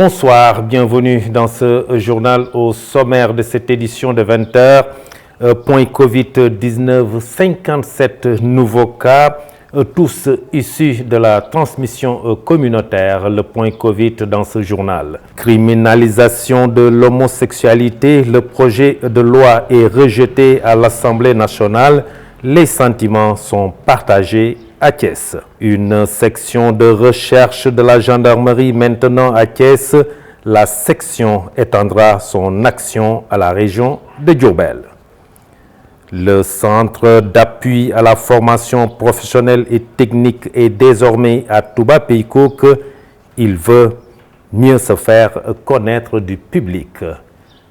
Bonsoir, bienvenue dans ce journal. Au sommaire de cette édition de 20h. Point Covid-19, 57 nouveaux cas, tous issus de la transmission communautaire. Le point Covid dans ce journal. Criminalisation de l'homosexualité, le projet de loi est rejeté à l'Assemblée nationale. Les sentiments sont partagés à Thiès. Une section de recherche de la gendarmerie maintenant à Thiès. La section étendra son action à la région de Diourbel. Le centre d'appui à la formation professionnelle et technique est désormais à Touba Pays Cook. Il veut mieux se faire connaître du public.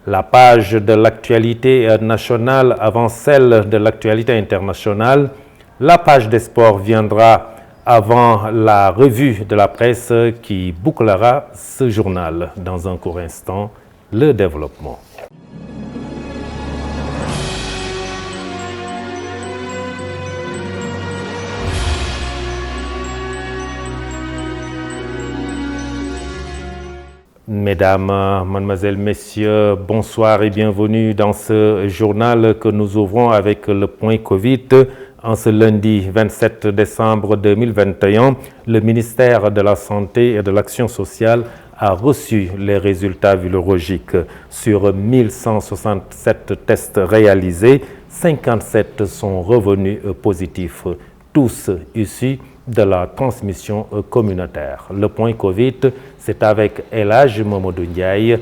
La page de l'actualité nationale avant celle de l'actualité internationale. La page des sports viendra avant la revue de la presse qui bouclera ce journal. Dans un court instant, le développement. Mesdames, mademoiselles, messieurs, bonsoir et bienvenue dans ce journal que nous ouvrons avec le point Covid. En ce lundi 27 décembre 2021, le ministère de la Santé et de l'Action sociale a reçu les résultats virologiques. Sur 1167 tests réalisés, 57 sont revenus positifs, tous issus de la transmission communautaire. Le point Covid, c'est avec El Hadj Mamadou Ndiaye,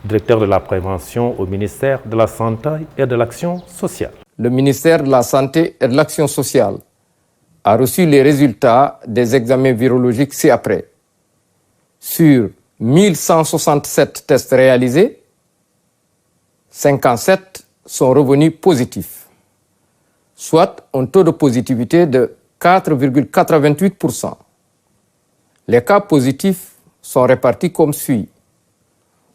directeur de la prévention au ministère de la Santé et de l'Action sociale. Le ministère de la Santé et de l'Action sociale a reçu les résultats des examens virologiques ci-après. Sur 1167 tests réalisés, 57 sont revenus positifs, soit un taux de positivité de 4,88%. Les cas positifs sont répartis comme suit.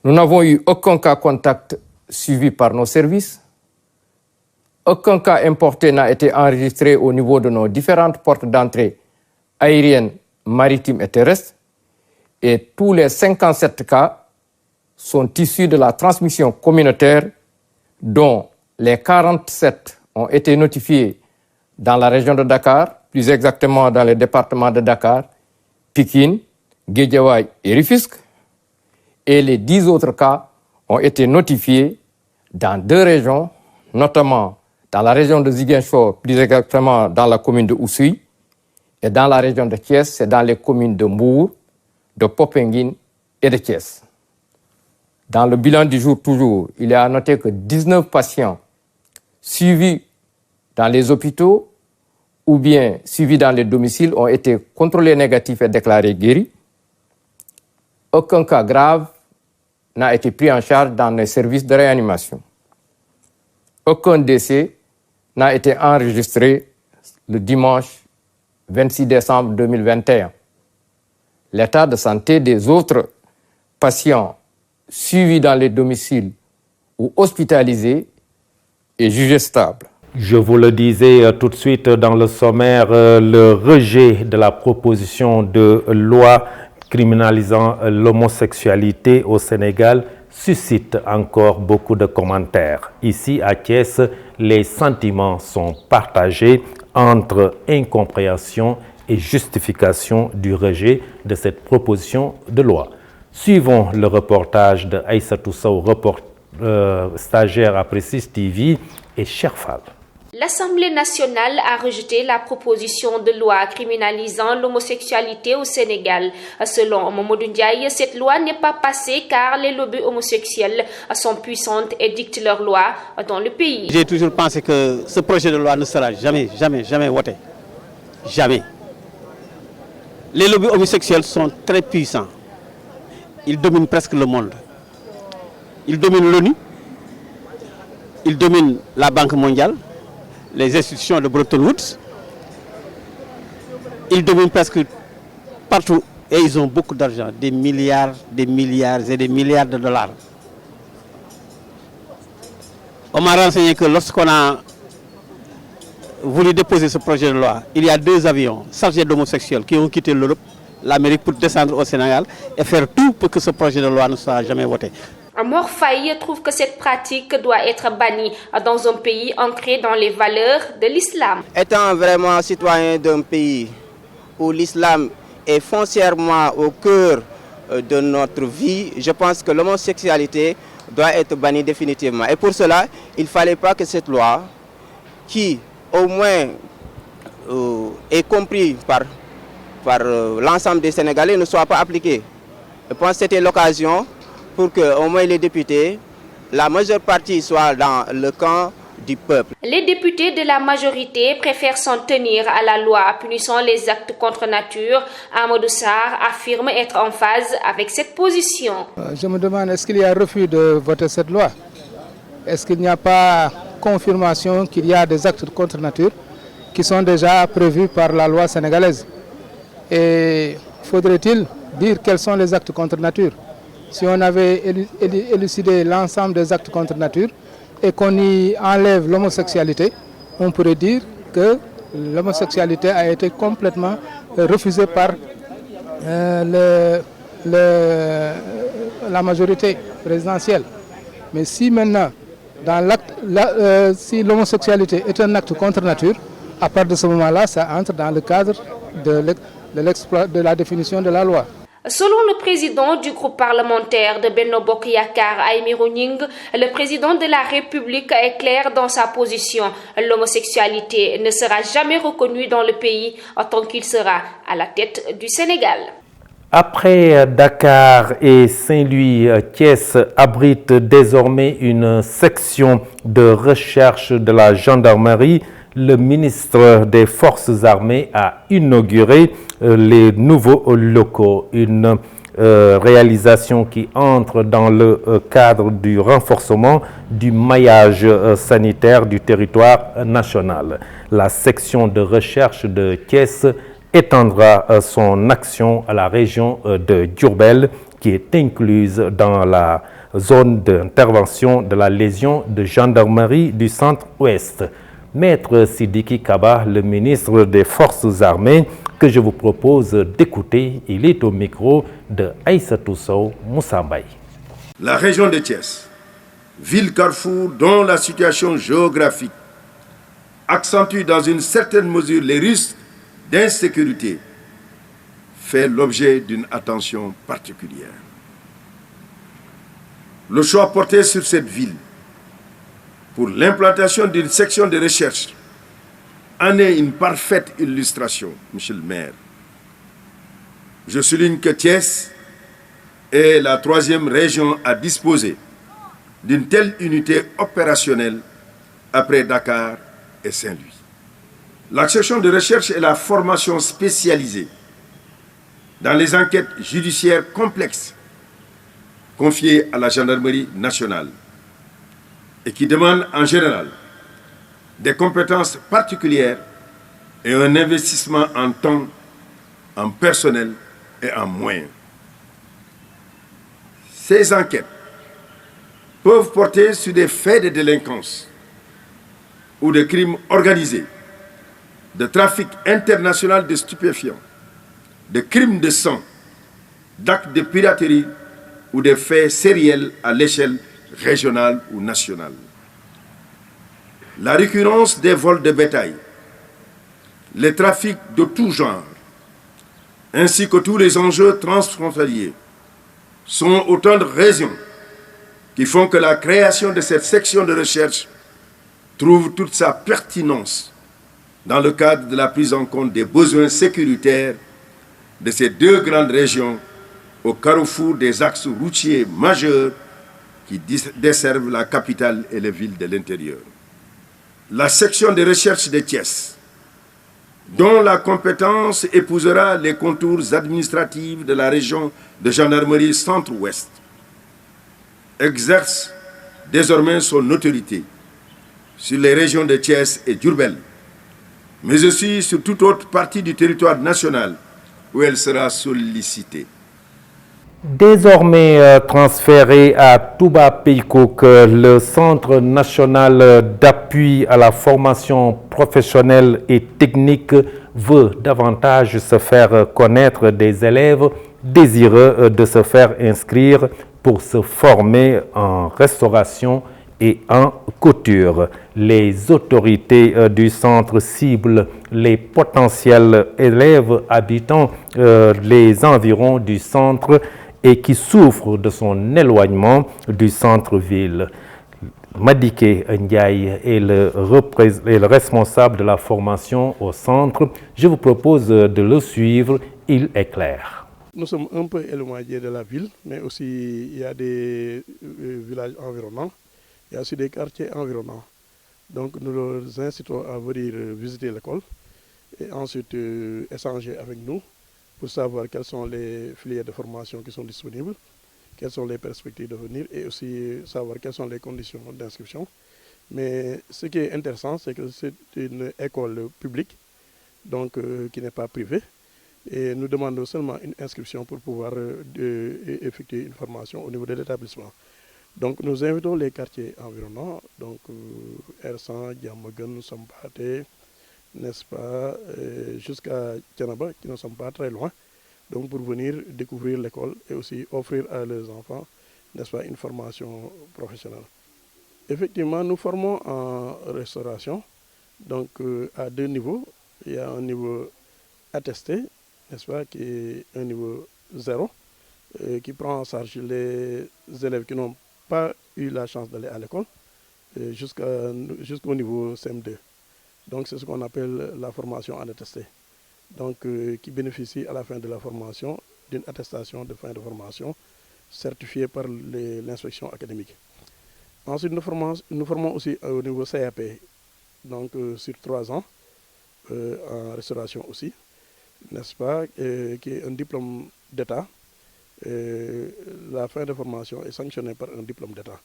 Nous n'avons eu aucun cas contact suivi par nos services. Aucun cas importé n'a été enregistré au niveau de nos différentes portes d'entrée aériennes, maritimes et terrestres. Et tous les 57 cas sont issus de la transmission communautaire, dont les 47 ont été notifiés dans la région de Dakar, plus exactement dans les départements de Dakar, Pikine, Guédiawaye et Rufisque. Et les 10 autres cas ont été notifiés dans 2 régions, notamment dans la région de Ziguinchor, plus exactement dans la commune de Oussouye, et dans la région de Thiès, c'est dans les communes de Mbour, de Popenguine et de Thiès. Dans le bilan du jour toujours, il est à noter que 19 patients suivis dans les hôpitaux ou bien suivis dans les domiciles ont été contrôlés négatifs et déclarés guéris. Aucun cas grave n'a été pris en charge dans les services de réanimation. Aucun décès n'a été enregistré le dimanche 26 décembre 2021. L'état de santé des autres patients suivis dans les domiciles ou hospitalisés est jugé stable. Je vous le disais tout de suite dans le sommaire, le rejet de la proposition de loi criminalisant l'homosexualité au Sénégal suscite encore beaucoup de commentaires. Ici à Thiès, les sentiments sont partagés entre incompréhension et justification du rejet de cette proposition de loi. Suivons le reportage de Aïssatou Sow, stagiaire à Prestige TV et Cherfal. L'Assemblée nationale a rejeté la proposition de loi criminalisant l'homosexualité au Sénégal. Selon Mamadou Ndiaye, cette loi n'est pas passée car les lobbies homosexuels sont puissantes et dictent leurs lois dans le pays. J'ai toujours pensé que ce projet de loi ne sera jamais voté. Jamais. Les lobbies homosexuels sont très puissants. Ils dominent presque le monde. Ils dominent l'ONU. Ils dominent la Banque mondiale, les institutions de Bretton Woods. Ils dominent presque partout et ils ont beaucoup d'argent, des milliards et des milliards de dollars. On m'a renseigné que lorsqu'on a voulu déposer ce projet de loi, il y a 2 avions chargés d'homosexuels qui ont quitté l'Europe l'Amérique pour descendre au Sénégal et faire tout pour que ce projet de loi ne soit jamais voté. Mor Faye trouve que cette pratique doit être bannie dans un pays ancré dans les valeurs de l'islam. Étant vraiment citoyen d'un pays où l'islam est foncièrement au cœur de notre vie, je pense que l'homosexualité doit être bannie définitivement. Et pour cela, il ne fallait pas que cette loi, qui au moins est comprise par l'ensemble des Sénégalais, ne soit pas appliquée. Je pense que c'était l'occasion pour que au moins les députés, la majeure partie, soient dans le camp du peuple. Les députés de la majorité préfèrent s'en tenir à la loi punissant les actes contre nature. Amadou Sarr affirme être en phase avec cette position. Je me demande, est-ce qu'il y a refus de voter cette loi? Est-ce qu'il n'y a pas confirmation qu'il y a des actes contre nature qui sont déjà prévus par la loi sénégalaise? Et faudrait-il dire quels sont les actes contre nature? Si on avait élucidé l'ensemble des actes contre nature et qu'on y enlève l'homosexualité, on pourrait dire que l'homosexualité a été complètement refusée par la majorité présidentielle. Mais si maintenant, si l'homosexualité est un acte contre nature, à partir de ce moment-là, ça entre dans le cadre de la définition de la loi. Selon le président du groupe parlementaire de Benno Bokk Yakaar, Aymérou Gningue, le président de la République est clair dans sa position. L'homosexualité ne sera jamais reconnue dans le pays tant qu'il sera à la tête du Sénégal. Après Dakar et Saint-Louis, Thiès abrite désormais une section de recherche de la gendarmerie. Le ministre des Forces armées a inauguré les nouveaux locaux, une réalisation qui entre dans le cadre du renforcement du maillage sanitaire du territoire national. La section de recherche de Thiès étendra son action à la région de Diourbel, qui est incluse dans la zone d'intervention de la Légion de gendarmerie du Centre-Ouest. Maître Sidiki Kaba, le ministre des Forces armées, que je vous propose d'écouter. Il est au micro de Aïssatou Sow Moussambay. La région de Thiès, ville carrefour dont la situation géographique accentue dans une certaine mesure les risques d'insécurité, fait l'objet d'une attention particulière. Le choix porté sur cette ville pour l'implantation d'une section de recherche en est une parfaite illustration, monsieur le maire. Je souligne que Thiès est la troisième région à disposer d'une telle unité opérationnelle après Dakar et Saint-Louis. La section de recherche et la formation spécialisée dans les enquêtes judiciaires complexes confiées à la gendarmerie nationale et qui demandent en général des compétences particulières et un investissement en temps, en personnel et en moyens. Ces enquêtes peuvent porter sur des faits de délinquance ou de crimes organisés, de trafic international de stupéfiants, de crimes de sang, d'actes de piraterie ou de faits sériels à l'échelle régionale ou nationale. La récurrence des vols de bétail, les trafics de tout genre, ainsi que tous les enjeux transfrontaliers, sont autant de raisons qui font que la création de cette section de recherche trouve toute sa pertinence dans le cadre de la prise en compte des besoins sécuritaires de ces deux grandes régions au carrefour des axes routiers majeurs qui desservent la capitale et les villes de l'intérieur. La section de recherche de Thiès, dont la compétence épousera les contours administratifs de la région de gendarmerie Centre-Ouest, exerce désormais son autorité sur les régions de Thiès et Diourbel, mais aussi sur toute autre partie du territoire national où elle sera sollicitée. Désormais transféré à Touba Pays Cook, le Centre national d'appui à la formation professionnelle et technique veut davantage se faire connaître des élèves désireux de se faire inscrire pour se former en restauration et en couture. Les autorités du centre ciblent les potentiels élèves habitant les environs du centre et qui souffrent de son éloignement du centre-ville. Madiké Ndiaye est le responsable de la formation au centre. Je vous propose de le suivre, il éclaire. Nous sommes un peu éloignés de la ville, mais aussi il y a des villages environnants, il y a aussi des quartiers environnants. Donc nous les incitons à venir visiter l'école et ensuite échanger avec nous pour savoir quelles sont les filières de formation qui sont disponibles, quelles sont les perspectives de venir et aussi savoir quelles sont les conditions d'inscription. Mais ce qui est intéressant, c'est que c'est une école publique, donc qui n'est pas privée. Et nous demandons seulement une inscription pour pouvoir effectuer une formation au niveau de l'établissement. Donc nous invitons les quartiers environnants, donc Ersan, Diamagun, Sampaté, n'est-ce pas, jusqu'à Tianaba, qui ne sont pas très loin, donc pour venir découvrir l'école et aussi offrir à leurs enfants, n'est-ce pas, une formation professionnelle. Effectivement, nous formons en restauration, donc à deux niveaux. Il y a un niveau attesté, n'est-ce pas, qui est un niveau 0, qui prend en charge les élèves qui n'ont pas eu la chance d'aller à l'école, jusqu'au niveau CM2. Donc c'est ce qu'on appelle la formation en attesté. Donc qui bénéficie à la fin de la formation d'une attestation de fin de formation certifiée par l'inspection académique. Ensuite, nous formons aussi au niveau CAP, donc sur 3 ans, en restauration aussi, n'est-ce pas, qui est un diplôme d'État. La fin de formation est sanctionnée par un diplôme d'État.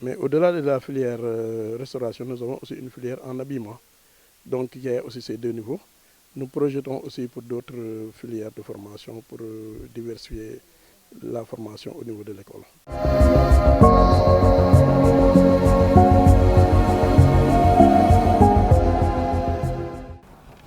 Mais au-delà de la filière restauration, nous avons aussi une filière en habillement. Donc il y a aussi ces deux niveaux. Nous projetons aussi pour d'autres filières de formation pour diversifier la formation au niveau de l'école.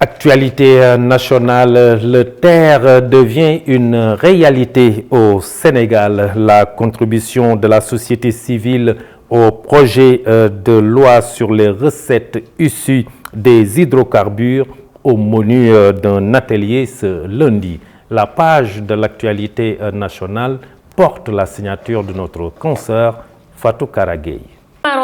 Actualité nationale, le TER devient une réalité au Sénégal. La contribution de la société civile au projet de loi sur les recettes issues des hydrocarbures au menu d'un atelier ce lundi. La page de l'actualité nationale porte la signature de notre consoeur Fatou Karagey.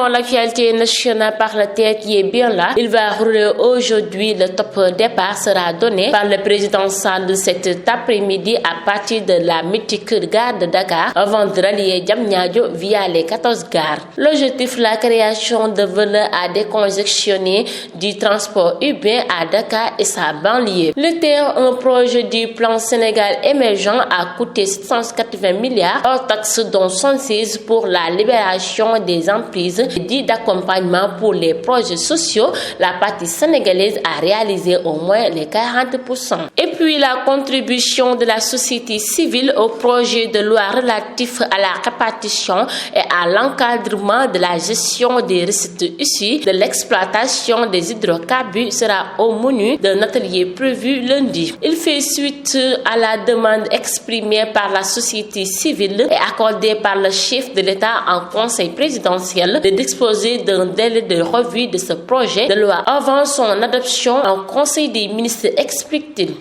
L'actualité nationale par la tête qui est bien là. Il va rouler aujourd'hui. Le top départ sera donné par le président Sall cet après-midi à partir de la mythique gare de Dakar avant de rallier Diamniadio via les 14 gares. L'objectif, la création de vols à décongestionner du transport urbain à Dakar et sa banlieue. Le TER, un projet du plan Sénégal émergent, a coûté 780 milliards hors taxes dont 116 pour la libération des emprises dit d'accompagnement pour les projets sociaux. La partie sénégalaise a réalisé au moins les 40%. Et puis la contribution de la société civile au projet de loi relatif à la répartition et à l'encadrement de la gestion des recettes issues de l'exploitation des hydrocarbures sera au menu d'un atelier prévu lundi. Il fait suite à la demande exprimée par la société civile et accordée par le chef de l'État en conseil présidentiel de disposer d'un délai de revue de ce projet de loi avant son adoption en Conseil des ministres, explique-t-il.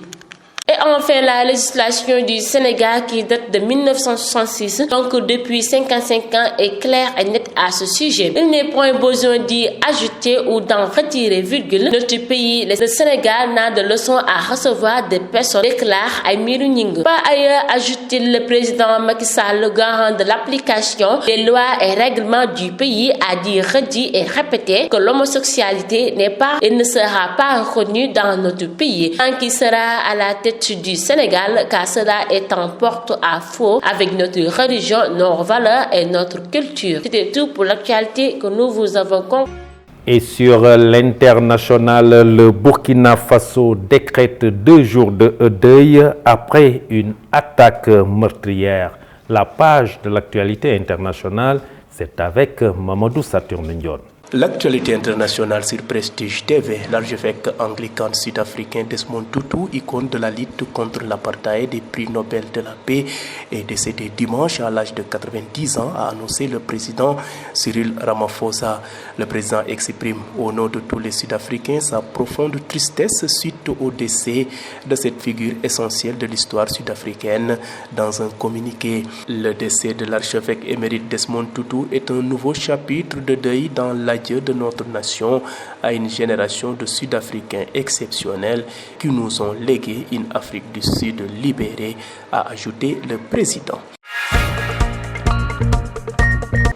Et enfin, la législation du Sénégal qui date de 1966, donc depuis 55 ans, est claire et nette à ce sujet. Il n'est point besoin d'y ajouter ou d'en retirer virgule. Notre pays, le Sénégal, n'a de leçons à recevoir des personnes, déclare Aymérou Gningue. Par ailleurs, ajoute-t-il, le président Macky Sall, le garant de l'application des lois et règlements du pays, a dit, redit et répété que l'homosexualité n'est pas et ne sera pas reconnue dans notre pays. Tant qu'il sera à la tête du Sénégal, car cela est en porte-à-faux avec notre religion, nos valeurs et notre culture. C'était tout pour l'actualité que nous vous avons compris. Et sur l'international, le Burkina Faso décrète 2 jours de deuil après une attaque meurtrière. La page de l'actualité internationale, c'est avec Mamadou Saturne Ndione. L'actualité internationale sur Prestige TV, l'archevêque anglican sud-africain Desmond Tutu, icône de la lutte contre l'apartheid et prix Nobel de la paix, est décédé dimanche à l'âge de 90 ans, a annoncé le président Cyril Ramaphosa. Le président exprime au nom de tous les Sud-Africains sa profonde tristesse suite au décès de cette figure essentielle de l'histoire sud-africaine. Dans un communiqué, le décès de l'archevêque émérite Desmond Tutu est un nouveau chapitre de deuil dans l'adieu de notre nation à une génération de Sud-Africains exceptionnels qui nous ont légué une Afrique du Sud libérée, a ajouté le président.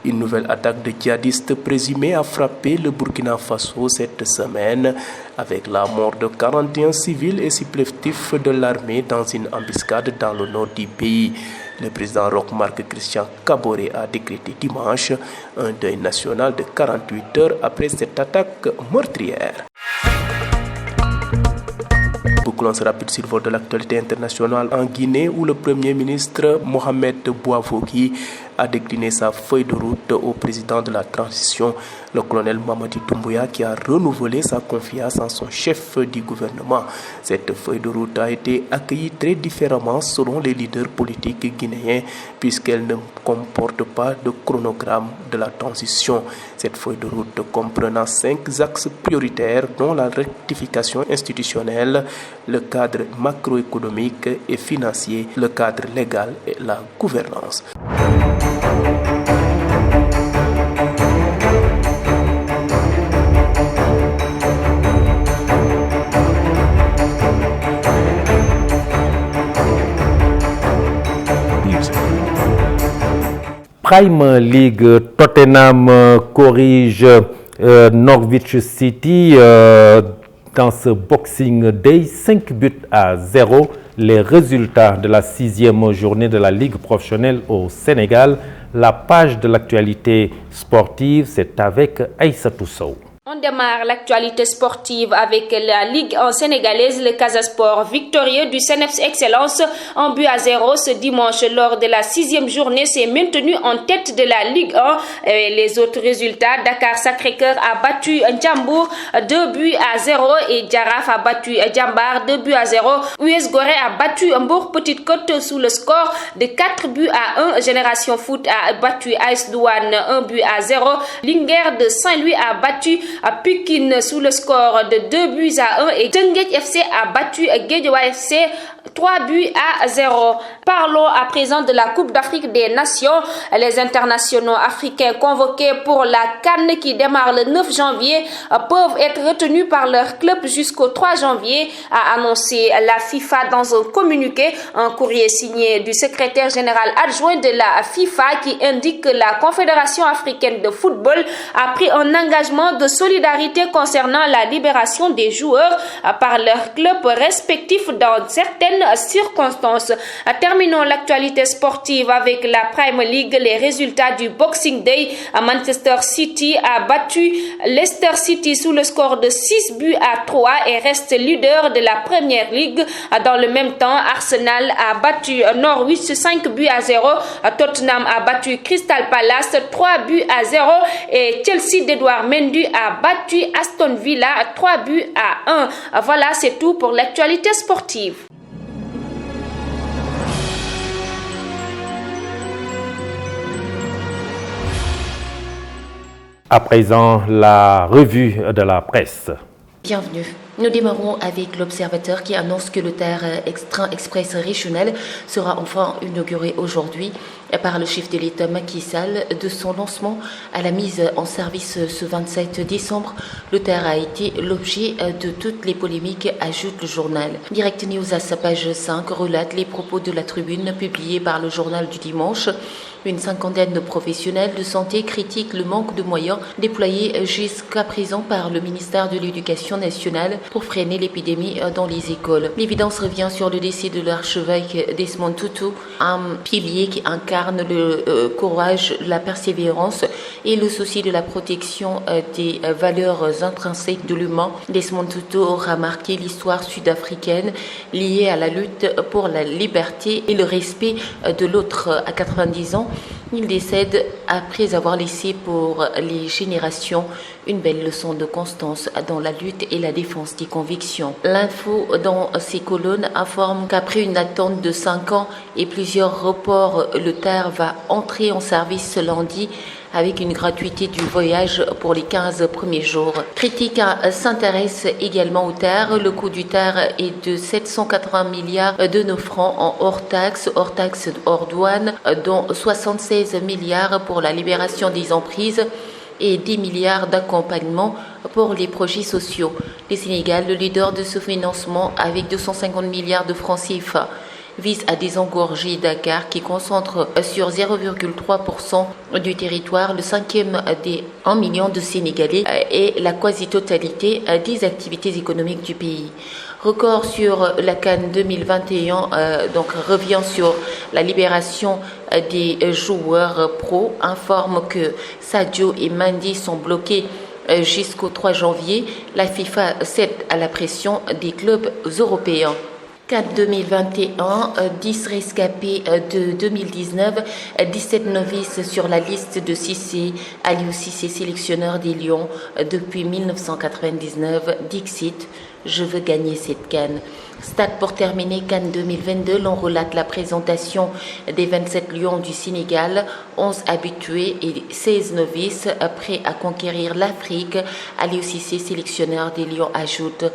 Une nouvelle attaque de djihadistes présumés a frappé le Burkina Faso cette semaine avec la mort de 41 civils et supplétifs de l'armée dans une embuscade dans le nord du pays. Le président Roch-Marc Christian Kaboré a décrété dimanche un deuil national de 48 heures après cette attaque meurtrière. Bouclons ce rapide survol de l'actualité internationale en Guinée où le Premier ministre Mohamed Bouavoki a décliné sa feuille de route au président de la transition, le colonel Mamadi Doumbouya, qui a renouvelé sa confiance en son chef du gouvernement. Cette feuille de route a été accueillie très différemment selon les leaders politiques guinéens puisqu'elle ne comporte pas de chronogramme de la transition. Cette feuille de route comprenant 5 axes prioritaires dont la rectification institutionnelle, le cadre macroéconomique et financier, le cadre légal et la gouvernance. Prime League, Tottenham corrige Norwich City dans ce Boxing Day, 5-0. Les résultats de la 6e journée de la Ligue professionnelle au Sénégal. La page de l'actualité sportive, c'est avec Aïssatou Sow. On démarre l'actualité sportive avec la Ligue 1 sénégalaise, le Casa Sport victorieux du CNEPS Excellence en but à 0 ce dimanche lors de la 6e journée s'est maintenu en tête de la Ligue 1. Et les autres résultats, Dakar Sacré-Cœur a battu Ndiambour 2 buts à 0 et Djaraf a battu Djambar 2 buts à 0. US Gorée a battu Mbour Petite Côte sous le score de 4 buts à 1. Génération Foot a battu AS Douane 1 but à 0. Linguère de Saint-Louis a battu à Pikine sous le score de 2 buts à 1 et Teungueth FC a battu Guédiawaye FC 3 buts à 0. Parlons à présent de la Coupe d'Afrique des Nations. Les internationaux africains convoqués pour la CAN qui démarre le 9 janvier peuvent être retenus par leur club jusqu'au 3 janvier, a annoncé la FIFA dans un communiqué. Un courrier signé du secrétaire général adjoint de la FIFA qui indique que la Confédération africaine de football a pris un engagement de solidarité concernant la libération des joueurs par leurs clubs respectifs dans certaines circonstances. Terminons l'actualité sportive avec la Prime League. Les résultats du Boxing Day. Manchester City a battu Leicester City sous le score de 6 buts à 3 et reste leader de la Premier League. Dans le même temps, Arsenal a battu Norwich 5 buts à 0. Tottenham a battu Crystal Palace 3 buts à 0 et Chelsea d'Edouard Mendy a battu Aston Villa 3 buts à 1. Voilà, c'est tout pour l'actualité sportive. À présent, la revue de la presse. Bienvenue. Nous démarrons avec l'Observateur qui annonce que le TER Express régional sera enfin inauguré aujourd'hui par le chef de l'État Macky Sall. De son lancement à la mise en service ce 27 décembre, le TER a été l'objet de toutes les polémiques, ajoute le journal. Direct News à sa page 5 relate les propos de la tribune publiée par le journal du dimanche. Une cinquantaine de professionnels de santé critiquent le manque de moyens déployés jusqu'à présent par le ministère de l'Éducation nationale pour freiner l'épidémie dans les écoles. L'évidence revient sur le décès de l'archevêque Desmond Tutu, un pilier qui incarne le courage, la persévérance et le souci de la protection des valeurs intrinsèques de l'humain. Desmond Tutu aura marqué l'histoire sud-africaine liée à la lutte pour la liberté et le respect de l'autre. À 90 ans, il décède après avoir laissé pour les générations une belle leçon de constance dans la lutte et la défense des convictions. L'info dans ces colonnes informe qu'après une attente de 5 ans et plusieurs reports, le TER va entrer en service ce lundi avec une gratuité du voyage pour les 15 premiers jours. Critique s'intéresse également au TER. Le coût du TER est de 780 milliards de nos francs en hors taxes, hors douane, dont 76 milliards pour la libération des emprises et 10 milliards d'accompagnement pour les projets sociaux. Le Sénégal, le leader de ce financement avec 250 milliards de francs CFA, vise à désengorger Dakar qui concentre sur 0,3% du territoire, le 5e des 1 million de Sénégalais et la quasi-totalité des activités économiques du pays. Record sur la CAN 2021, donc revient sur la libération des joueurs pro, informe que Sadio et Mendy sont bloqués jusqu'au 3 janvier. La FIFA cède à la pression des clubs européens. CAN 2021, 10 rescapés de 2019, 17 novices sur la liste de Cissé. Aliou Cissé, sélectionneur des Lions depuis 1999, Dixit, je veux gagner cette CAN. Stade pour terminer CAN 2022, l'on relate la présentation des 27 Lions du Sénégal, 11 habitués et 16 novices prêts à conquérir l'Afrique. Aliou Cissé, sélectionneur des Lions, ajoute: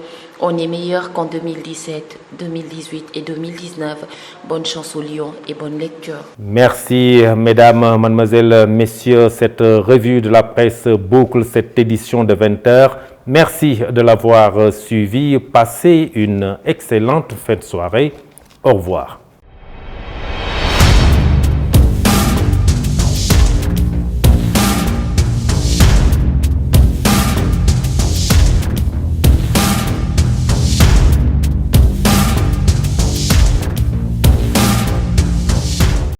on est meilleur qu'en 2017, 2018 et 2019. Bonne chance aux Lions et bonne lecture. Merci mesdames, mademoiselles, messieurs. Cette revue de la presse boucle cette édition de 20h. Merci de l'avoir suivi. Passez une excellente fin de soirée. Au revoir.